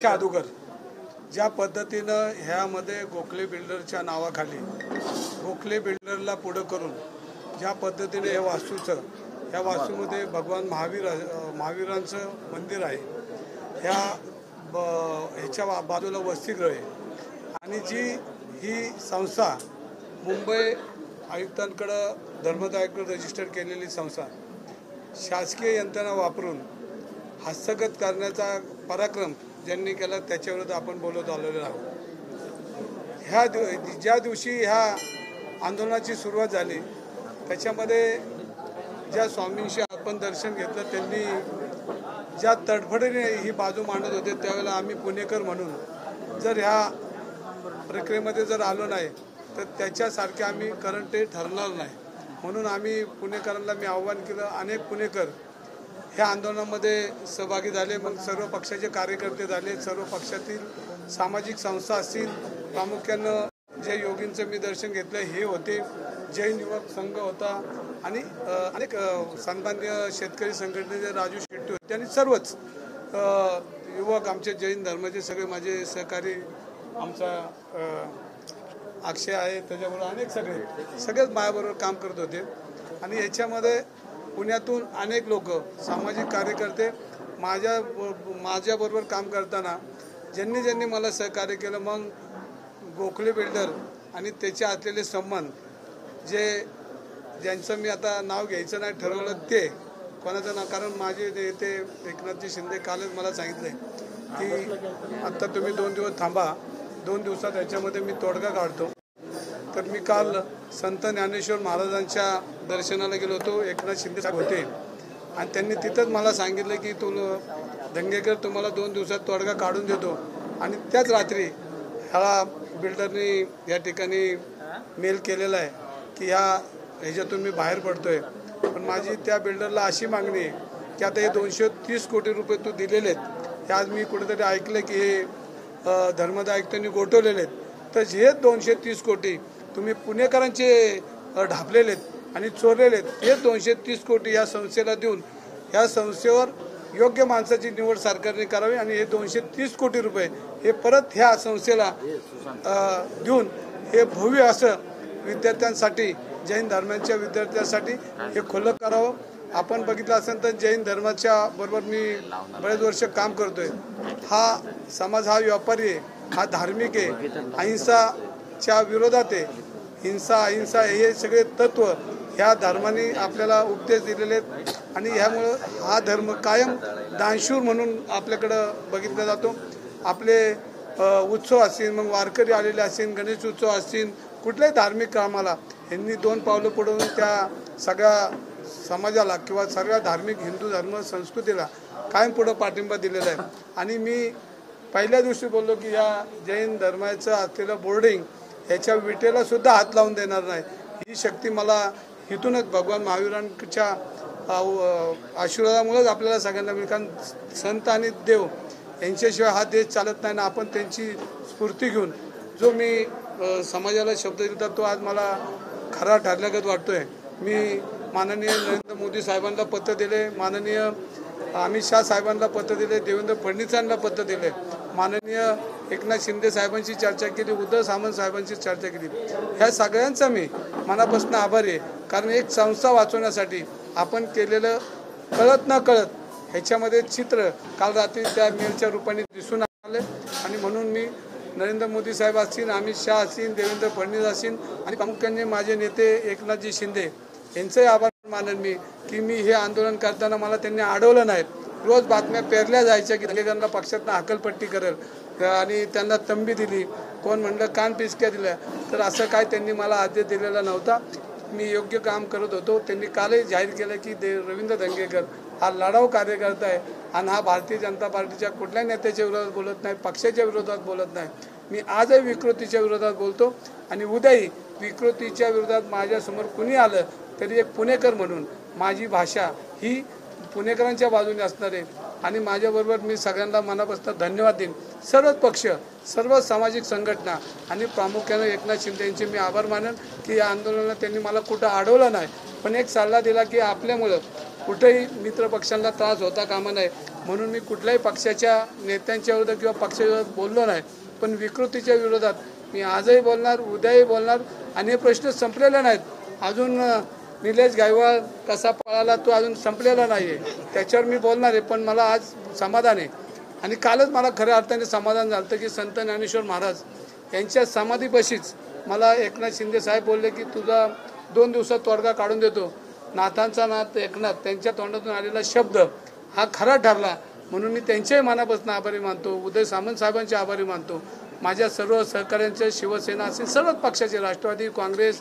अगोदर ज्या पद्धतीनं ह्यामध्ये गोखले बिल्डरच्या नावाखाली गोखले बिल्डरला पुढं करून ज्या पद्धतीने हे वास्तूचं ह्या वास्तूमध्ये भगवान महावीरांचं मंदिर आहे, ह्याच्या बाजूला वसतिगृह आहे आणि जी ही संस्था मुंबई आयुक्तांकडं धर्मदायकडे रजिस्टर केलेली संस्था शासकीय यंत्रणा वापरून हस्तगत करण्याचा पराक्रम ज्यांनी केला त्याच्याविरुद्ध आपण बोलत आलेलो आहोत। ज्या दिवशी ह्या आंदोलनाची सुरुवात झाली त्याच्यामध्ये ज्या स्वामींशी आपण दर्शन घेतलं त्यांनी ज्या तडफडीने ही बाजू मांडत होते त्यावेळेला आम्ही पुणेकर म्हणून जर ह्या प्रक्रियेमध्ये जर आलो नाही तर त्याच्यासारखे आम्ही करंटे ठरणार नाही, म्हणून आम्ही पुणेकरांना मी आव्हान केलं। अनेक पुणेकर ह्या आंदोलनामध्ये सहभागी झाले, मग सर्व पक्षाचे कार्यकर्ते झाले, सर्व पक्षातील सामाजिक संस्था असतील, प्रामुख्यानं जे योगींचं मी दर्शन घेतलं हे होते, जैन युवक संघ होता आणि अनेक सन्माननीय शेतकरी संघटनेचे राजू शेट्टी होते आणि सर्वच युवक आमचे जैन धर्माचे सगळे माझे सहकारी, आमचा अक्षय आहे, त्याच्याबरोबर अनेक सगळेच माझ्याबरोबर काम करत होते आणि याच्यामध्ये पुण्यातून अनेक लोक सामाजिक कार्यकर्ते माझ्याबरोबर काम करताना ज्यांनी मला सहकार्य केलं, मग गोखले बिल्डर आणि त्याचे असलेले संबंध ज्यांचं मी आता नाव घ्यायचं नाही ठरवलं ते कोणाचं नाव, कारण माझे नेते एकनाथजी शिंदे कालच मला सांगितले की आत्ता तुम्ही 2 दिवस थांबा, 2 दिवसात याच्यामध्ये मी तोडगा काढतो। तर मी काल संत ज्ञानेश्वर महाराजांच्या दर्शनाला गेलो होतो, एकनाथ शिंदे साहेब होते आणि त्यांनी तिथंच मला सांगितलं की दंगेकर तुम्हाला 2 दिवसात तोडगा काढून देतो आणि त्याच रात्री ह्या बिल्डरनी या ठिकाणी मेल केलेला आहे की ह्याच्यातून मी बाहेर पडतोय। पण माझी त्या बिल्डरला अशी मागणी आहे की आता हे 230 कोटी रुपये तू दिलेले आहेत, हे आज मी कुठेतरी ऐकलं की हे धर्मदाय आयुक्तांनी गोठवलेले आहेत, तर हे 230 कोटी तुम्ही पुणेकरांचे ढापलेले आहेत आणि चोरलेले आहेत, हे 230 कोटी या संस्थेला देऊन ह्या संस्थेवर योग्य माणसाची निवड सरकारने करावी आणि हे 230 कोटी रुपये हे परत ह्या संस्थेला देऊन हे भव्य असं विद्यार्थ्यांसाठी, जैन धर्माच्या विद्यार्थ्यांसाठी हे खुलं करावं। आपण बघितलं असेल तर जैन धर्माच्या बरोबर मी बरेच वर्ष काम करतोय। हा समाज हा व्यापारी आहे, हा धार्मिक आहे, अहिंसाच्या विरोधात आहे। हिंसा अहिंसा हे सगळे तत्व ह्या धर्माने आपल्याला उपदेश दिलेले आहेत आणि ह्यामुळं हा धर्म कायम दानशूर म्हणून आपल्याकडं बघितला जातो। आपले उत्सव असतील, मग वारकरी आलेले असतील, गणेश उत्सव असतील, कुठल्याही धार्मिक कामाला यांनी 2 पावलं पुढून त्या सगळ्या समाजाला किंवा सगळ्या धार्मिक हिंदू धर्म संस्कृतीला कायम पुढं पाठिंबा दिलेला आहे। आणि मी पहिल्या दिवशी बोललो की या जैन धर्माचं असलेलं बोर्डिंग ह्याच्या विटेला सुद्धा हात लावून देणार नाही। ही शक्ती मला इथूनच भगवान महावीरांच्या आशीर्वादामुळेच आपल्याला सगळ्यांना मिळेल, कारण संत आणि देव यांच्याशिवाय हा देश चालत नाही ना। आपण त्यांची स्फूर्ती घेऊन जो मी समाजाला शब्द दिला तो आज मला खरा ठरल्यागत वाटतोय। मी माननीय नरेंद्र मोदी साहेबांना पत्र दिले, माननीय अमित शाह साहेबांना पत्र दिले, देवेंद्र फडणवीसांना पत्र दिले, माननीय एकनाथ शिंदे साहेबांची चर्चा केली, उद्धव सामंत साहेबांची चर्चा केली। ह्या सगळ्यांचा मी मनापासून आभारी आहे, कारण एक संस्था वाचवण्यासाठी आपण केलेलं कळत न कळत ह्याच्यामध्ये चित्र काल रात्री त्या मेलच्या रूपाने दिसून आले आणि म्हणून मी नरेंद्र मोदी साहेब असतील, अमित शाह असतील, देवेंद्र फडणवीस असतील आणि प्रामुख्याने माझे नेते एकनाथजी शिंदे यांचंही आभार मानेन मी की मी हे आंदोलन करताना मला त्यांनी अडवलं नाही। रोज बातम्या पेरल्या जायच्या की दंगेकरांना पक्षातनं हकलपट्टी करेल आणि त्यांना तंबी दिली, कोण म्हणलं कान पिचक्या दिल्या, तर असं काय त्यांनी मला आदेश दिलेला नव्हता। मी योग्य काम करत होतो। त्यांनी कालही जाहीर केलं की रवींद्र दंगेकर हा लढाऊ कार्यकर्ता आहे आणि हा भारतीय जनता पार्टीच्या कुठल्या नेत्याच्या विरोधात बोलत नाही, पक्षाच्या विरोधात बोलत नाही। मी आजही विकृतीच्या विरोधात बोलतो आणि उद्याही विकृतीच्या विरोधात माझ्यासमोर कुणी आलं तरी एक पुणेकर म्हणून माझी भाषा ही पुणेकरांच्या बाजूने असणार आहे आणि माझ्याबरोबर मी सगळ्यांना मनापासून धन्यवाद देईन। सर्वच पक्ष, सर्व सामाजिक संघटना आणि प्रामुख्याने एकनाथ शिंदे यांचे मी आभार मानेन की या आंदोलनाला त्यांनी मला कुठं अडवलं नाही, पण एक सल्ला दिला की आपल्यामुळं कुठेही मित्रपक्षांना त्रास होता कामा नये, म्हणून मी कुठल्याही पक्षाच्या नेत्यांच्या विरोधात किंवा पक्षाविरोधात बोललो नाही, पण विकृतीच्या विरोधात मी आजही बोलणार, उद्याही बोलणार. आणि हे प्रश्न संपलेले नाहीत. अजून निलेश गायकवाड कसा पळाला तो अजून संपलेला नाही आहे, त्याच्यावर मी बोलणार आहे. पण मला आज समाधान आहे आणि कालच मला खऱ्या अर्थाने समाधान झालं की संत ज्ञानेश्वर महाराज यांच्या समाधीपाशीच मला एकनाथ शिंदे साहेब बोलले की तुझा 2 दिवसात तोडगा काढून देतो. नाथांचा नाथ एकनाथ त्यांच्या तोंडातून आलेला शब्द हा खरा ठरला, म्हणून मी त्यांच्याही मनापासून आभारी मानतो. उदय सामंत साहेबांचे आभारी मानतो. माझ्या सर्व सहकाऱ्यांचे, शिवसेना असेल सर्वच पक्षाचे, राष्ट्रवादी काँग्रेस,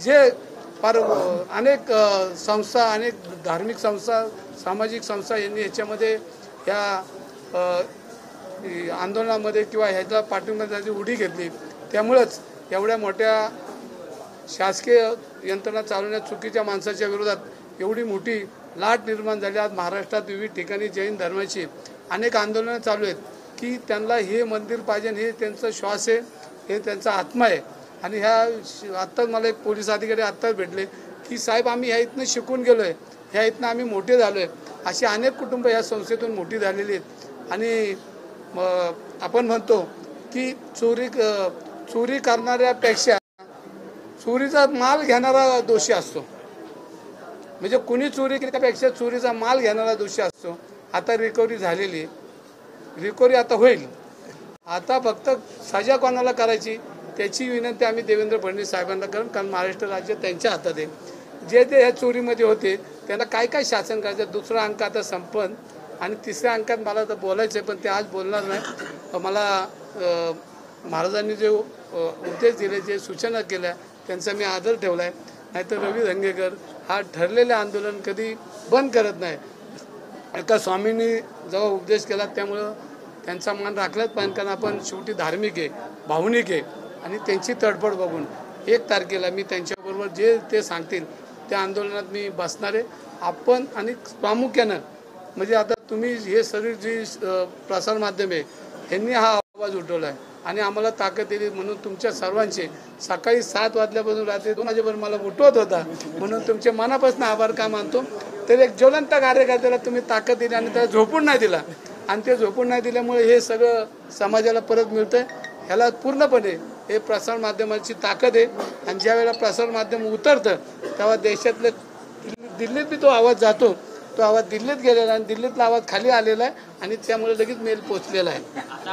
जे फार अनेक संस्था, अनेक धार्मिक संस्था, सामाजिक संस्था यांनी ह्याच्यामध्ये ह्या आंदोलनामध्ये किंवा ह्याच्या पाठिंब्याची उडी घेतली. त्यामुळंच एवढ्या मोठ्या शासकीय यंत्रणा चालवण्यात चुकीच्या माणसाच्या विरोधात एवढी मोठी लाट निर्माण झाली. आज महाराष्ट्रात विविध ठिकाणी जैन धर्माची अनेक आंदोलनं चालू आहेत की त्यांना हे मंदिर पाहिजे, हे त्यांचा श्वास आहे, हे त्यांचा आत्मा आहे. आणि ह्या आत्ताच मला एक पोलीस अधिकारी आत्ताच भेटले की साहेब आम्ही ह्या इथनं शिकून गेलो आहे, ह्या इथनं आम्ही मोठे झालो आहे. अशी अनेक कुटुंब ह्या संस्थेतून मोठी झालेली आहेत. आणि आपण म्हणतो की चोरी करणाऱ्यापेक्षा चोरीचा माल घेणारा दोषी असतो. म्हणजे कुणी चोरी केल्यापेक्षा चोरीचा माल घेणारा दोषी असतो. आता रिकव्हरी झालेली, रिकव्हरी आता होईल. आता फक्त सजा कोणाला करायची त्याची विनंती आम्ही देवेंद्र फडणवीस साहेबांना करू, कारण महाराष्ट्र राज्य त्यांच्या हातात आहे. जे ते ह्या चोरीमध्ये होते त्यांना काय काय शासन करायचं. दुसरा अंक आता संपन आणि तिसऱ्या अंकात मला तर बोलायचं आहे, पण ते आज बोलणार नाही. मला महाराजांनी जे उपदेश दिले, जे सूचना केल्या त्यांचा मी आदर ठेवला आहे. नाहीतर रवी धंगेकर हा ठरलेले आंदोलन कधी बंद करत नाही. एका स्वामींनी जेव्हा उपदेश केला त्यामुळं त्यांचा मान राखलाच पाहिजे, कारण आपण शेवटी धार्मिक आहे, भावनिक आहे. आणि त्यांची तडफड बघून 1 तारखेला मी त्यांच्याबरोबर जे ते सांगतील त्या आंदोलनात मी बसणार आहे. आपण आणि प्रामुख्यानं म्हणजे आता तुम्ही हे सगळी जी प्रसारमाध्यम आहे यांनी हा आवाज उठवला आहे आणि आम्हाला ताकद दिली, म्हणून तुमच्या सर्वांचे सकाळी 7 वाजल्यापासून रात्री 2 वाजेपर्यंत मला उठवत होता, म्हणून तुमचे मनापासून आभार का मानतो. तर एक ज्वलंत कार्यकर्त्याला तुम्ही ताकद दिली आणि त्याला झोपून नाही दिला, आणि ते झोपून नाही दिल्यामुळे हे सगळं समाजाला परत मिळतंय. ह्याला पूर्णपणे हे प्रसारमाध्यमाची ताकद आहे. आणि ज्या वेळेला प्रसारमाध्यम उतरतं तेव्हा देशातले दिल्लीत बी तो आवाज जातो. तो आवाज दिल्लीत गेलेला आणि दिल्लीतला आवाज खाली आलेला आहे आणि त्यामुळे लगेच मेल पोहोचलेला आहे.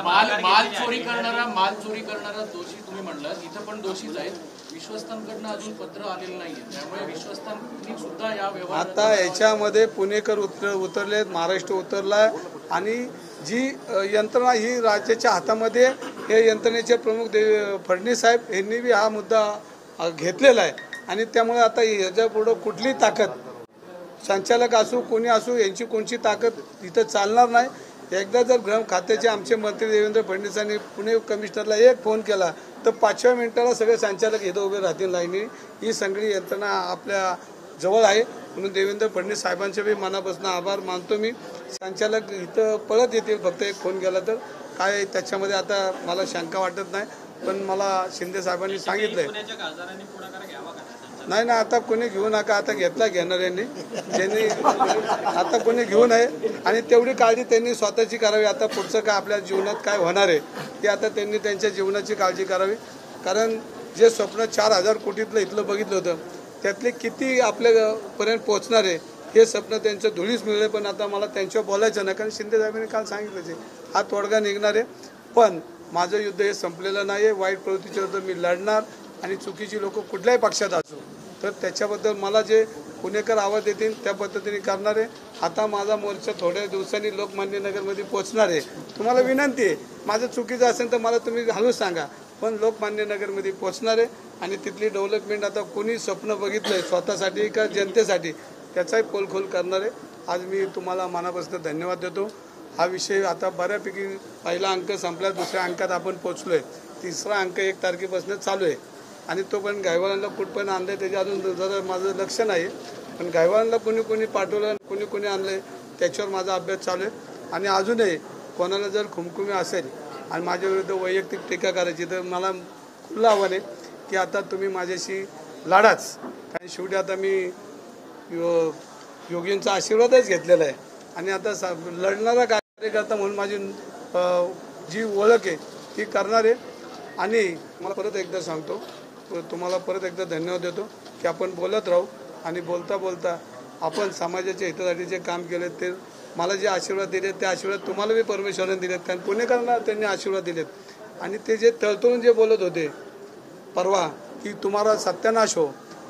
माल चोरी करणारा दोषी तुम्ही म्हणलं, इथं पण दोषीच आहेत. विश्वस्तांकडनं अजून पत्र आलेलं नाहीये, त्यामुळे विश्वस्तांनी सुद्धा या व्यवहारात आता याच्यामध्ये पुणेकर उतरले, महाराष्ट्र उतरलाय आणि जी यंत्रणा ही राज्याच्या हातामध्ये, हे यंत्रणेचे प्रमुख फडणवीस साहेब यांनी बी हा मुद्दा घेतलेला आहे. आणि त्यामुळे आता याच्या पुढं कुठली ताकद, संचालक असू कोणी असू, यांची कोणची ताकद इथं चालणार नाही. एकदा जर गृह खात्याचे आमचे मंत्री देवेंद्र फडणवीसांनी पुणे कमिशनरला एक फोन केला तर 5व्या मिनिटाला सगळे संचालक इथं उभे राहतील लाईनी. ही सगळी यंत्रणा आपल्या जवळ आहे, म्हणून देवेंद्र फडणवीस साहेबांचे बी मनापासून आभार मानतो मी. संचालक इथं पळत येतील फक्त एक फोन केला तर. काय त्याच्यामध्ये आता मला शंका वाटत नाही, पण मला शिंदे साहेबांनी सांगितलंय नाही ना, आता कोणी घेऊ नका, आता घेणाऱ्यांनी ज्यांनी आता कोणी घेऊ नये. आणि तेवढी काळजी त्यांनी स्वतःची करावी. आता पुढचं काय आपल्या जीवनात काय होणार आहे ते आता त्यांनी त्यांच्या जीवनाची काळजी करावी. कारण जे स्वप्न 4,000 कोटीतलं इथलं बघितलं होतं त्यातले किती आपल्यापर्यंत पोहोचणार आहे हे स्वप्न त्यांचं धुळीस मिळले. पण आता मला त्यांच्यावर बोलायचं नाही, कारण शिंदे साहेबांनी काल सांगितलं हा तोडगा निघणार आहे. पण माझं युद्ध हे संपलेलं नाही आहे. वाईट प्रवृत्तीच्या विरुद्ध मी लढणार आणि चुकीची लोक कुठल्याही पक्षात असो तर त्याच्याबद्दल मला जे पुणेकर आवाज देतील त्या पद्धतीने करणार आहे. आता माझा मोर्चा थोड्या दिवसांनी लोकमान्य नगरमध्ये पोहोचणार आहे. तुम्हाला विनंती आहे, माझं चुकीचं असेल तर मला तुम्ही हळूच सांगा, पण लोकमान्य नगरमध्ये पोहोचणार आहे. आणि तिथली डेव्हलपमेंट आता कोणी स्वप्न बघितलं आहे स्वतःसाठी का जनतेसाठी त्याचाही पोलखोल करणार आहे. आज मी तुम्हाला मनापासून धन्यवाद देतो. हा विषय आता बऱ्यापैकी पहिला अंक संपला, दुसऱ्या अंकात आपण पोचलो आहे, तिसरा अंक 1 तारखेपासून चालू आहे. आणि तो पण गायकवाडांना कुठपर्यंत आणलं आहे त्याच्या अजून जरा माझं लक्ष नाही, पण गायकवाडांना कोणी पाठवलं कोणी आणलं त्याच्यावर माझा अभ्यास चालू आहे. आणि अजूनही कोणाला जर खुमखुमी असेल आणि माझ्या विरुद्ध वैयक्तिक टीका करायची तर मला खुलं आव्हान आहे की आता तुम्ही माझ्याशी लढाच. कारण शेवटी आता मी योगींचा आशीर्वादच घेतलेला आहे आणि आता लढणारा कार्यकर्ता म्हणून माझी जी ओळख आहे ती करणार आहे. आणि मला परत एकदा सांगतो, तुम्हाला परत एकदा धन्यवाद देतो की आपण बोलत राहू आणि बोलता बोलता आपण समाजाच्या हितासाठी जे काम केले ते मला जे आशीर्वाद दिले ते आशीर्वाद तुम्हाला बी परमेश्वराने दिलेत, कारण पुणेकरांना त्यांनी आशीर्वाद दिलेत. आणि ते जे तळतळून जे बोलत होते परवा की तुम्हाला सत्यानाश हो,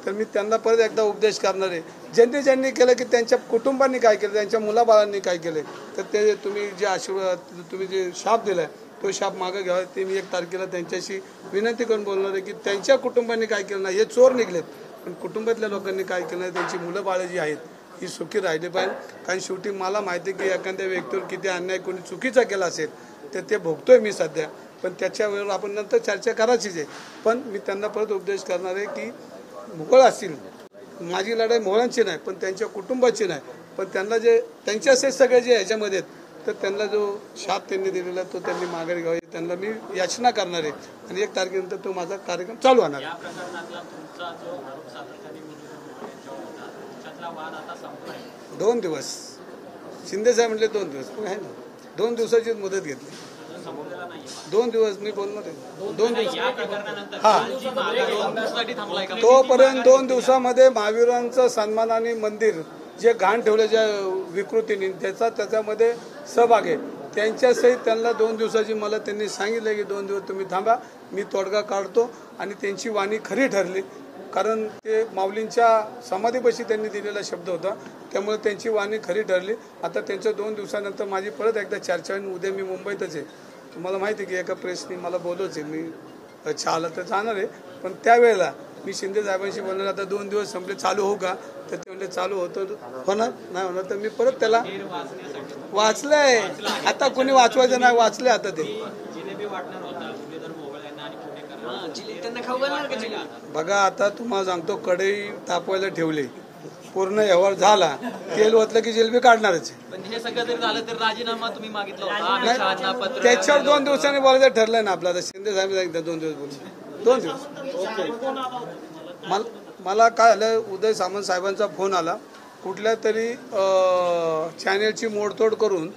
तर मी त्यांना परत एकदा उपदेश करणार आहे. ज्यांनी ज्यांनी केलं की त्यांच्या कुटुंबांनी काय केलं, त्यांच्या मुलाबाळांनी काय केले, तर ते तुम्ही जे आशीर्वाद तुम्ही जे शाप दिलाय तो शाप मागं घ्यावा. ते मी 1 तारखेला त्यांच्याशी विनंती करून बोलणार आहे की त्यांच्या कुटुंबांनी काय केलं नाही, हे चोर निघलेत, पण कुटुंबातल्या लोकांनी काय केलं नाही, त्यांची मुलं बाळं जी आहेत ही सुखी राहिली पाहिजे. कारण शेवटी मला माहिती आहे की एखाद्या व्यक्तीवर किती अन्याय कोणी चुकीचा केला असेल तर ते भोगतोय मी सध्या, पण त्याच्यावर आपण नंतर चर्चा करायचीच आहे. पण मी त्यांना परत उपदेश करणार आहे की मोगळ असतील, माझी लढाई मोगळांची नाही पण त्यांच्या कुटुंबाची नाही, पण त्यांना जे त्यांचे असे सगळे जे ह्याच्यामध्ये आहेत तर त्यांना जो शाप त्यांनी दिलेला तो त्यांनी माघारी घ्यावी, त्यांना मी याचना करणार आहे. आणि 1 तारखेनंतर तो माझा कार्यक्रम चालू होणार आहे. 2 दिवस शिंदे साहेब म्हटले 2 दिवस आहे ना, 2 दिवसाची मुदत घेतली. 2 दिवस मी बोलणार आहे. 2 दिवस हा, तोपर्यंत 2 दिवसामध्ये महावीरांचं सन्मानाने मंदिर जे घाण ठेवलं ज्या विकृतीने त्याच्यामध्ये सहभाग आहे, त्यांच्यासहित त्यांना 2 दिवसाची मला त्यांनी सांगितलं की 2 दिवस तुम्ही थांबा, मी तोडगा काढतो. आणि त्यांची वाणी खरी ठरली, कारण ते माऊलींच्या समाधीपाशी त्यांनी दिलेला शब्द होता, त्यामुळे त्यांची वाणी खरी ठरली. आता त्यांच्या 2 दिवसानंतर माझी परत एकदा चर्चा होईल. उद्या मी मुंबईतच आहे, तुम्हाला माहिती आहे की एका प्रेसने मला बोलवच आहे, मी छाला तर जाणार आहे. पण त्यावेळेला मी शिंदे साहेबांशी बोलणार, आता 2 दिवस संपले चालू हो का, तर ते म्हणले चालू होतं, होणार नाही होणार, तर मी परत त्याला वाचलंय. आता कोणी वाचवायचं नाही, वाचलंय आता ते. बघा आता तुम्हाला सांगतो, कढई तापवायला ठेवली, पूर्ण व्यवहार झाला, तेल ओतलं की जिलेबी काढणारच. पण हे सगळं जर झालं तर राजीनामा तुम्ही मागितला होता, त्याच्यावर 2 दिवसांनी बोलायचं ठरलंय ना आपलं. आता शिंदे साहेब सांगितलं 2 दिवस बोलू, 2 दिवस. मला काय झालं, उदय सामंत साहेबांचा फोन आला, कुठल्या तरी चॅनेलची मोडतोड करून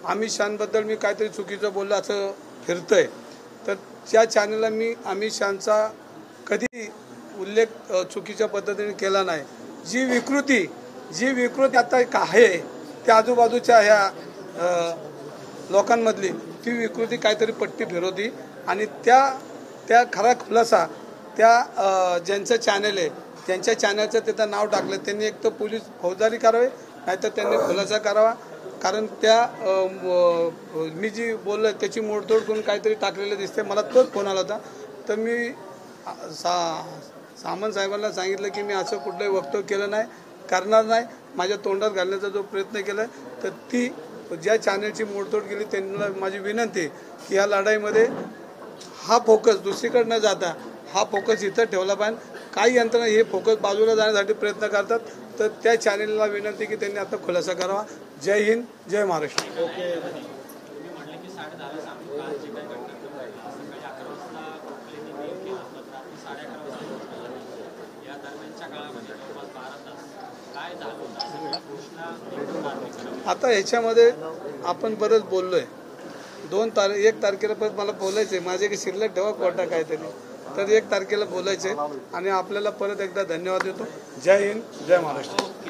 अमित शहाबद्दल मी काहीतरी चुकीचं बोललं असं फिरतंय. तर त्या चॅनेलला मी अमित शहाचा कधी उल्लेख चुकीच्या पद्धतीने केला नाही. जी विकृती आता आहे त्या आजूबाजूच्या ह्या लोकांमधली ती विकृती काहीतरी पट्टी फिरवती, आणि त्या खरा खुलासा त्या ज्यांचं चॅनल आहे त्यांच्या चॅनलचं तिथं नाव टाकलं, त्यांनी एक तर पोलीस फौजदारी करावे, नाहीतर त्यांनी खुलासा करावा. कारण त्या मी जी बोललो त्याची मोडतोड करून काहीतरी टाकलेलं दिसते. मला तोच फोन आला होता, तर मी सामंत साहेबांना सांगितलं की मी असं कुठलंही वक्तव्य केलं नाही, करणार नाही. माझ्या तोंडात घालण्याचा जो प्रयत्न केला तर ती ज्या चॅनलची मोडतोड केली त्यांना माझी विनंती की या लढाईमध्ये हा फोकस दुसरीकडे न जाता हा फोकस इथं ठेवला पाहिजे. काही यंत्रणा हे फोकस बाजूला जाण्यासाठी प्रयत्न करतात, तर त्या चॅनेलला विनंती की त्यांनी आता खुलासा करावा. जय हिंद, जय महाराष्ट्र. आता ह्याच्यामध्ये आपण बरंच बोललोय. 1 तारखेला परत मला बोलायचं आहे, माझे की शिल्लक ठेवा कोर्टा काहीतरी, तर 1 तारखेला बोलायचं आहे. आणि आपल्याला परत एकदा धन्यवाद देतो. जय हिंद, जय महाराष्ट्र.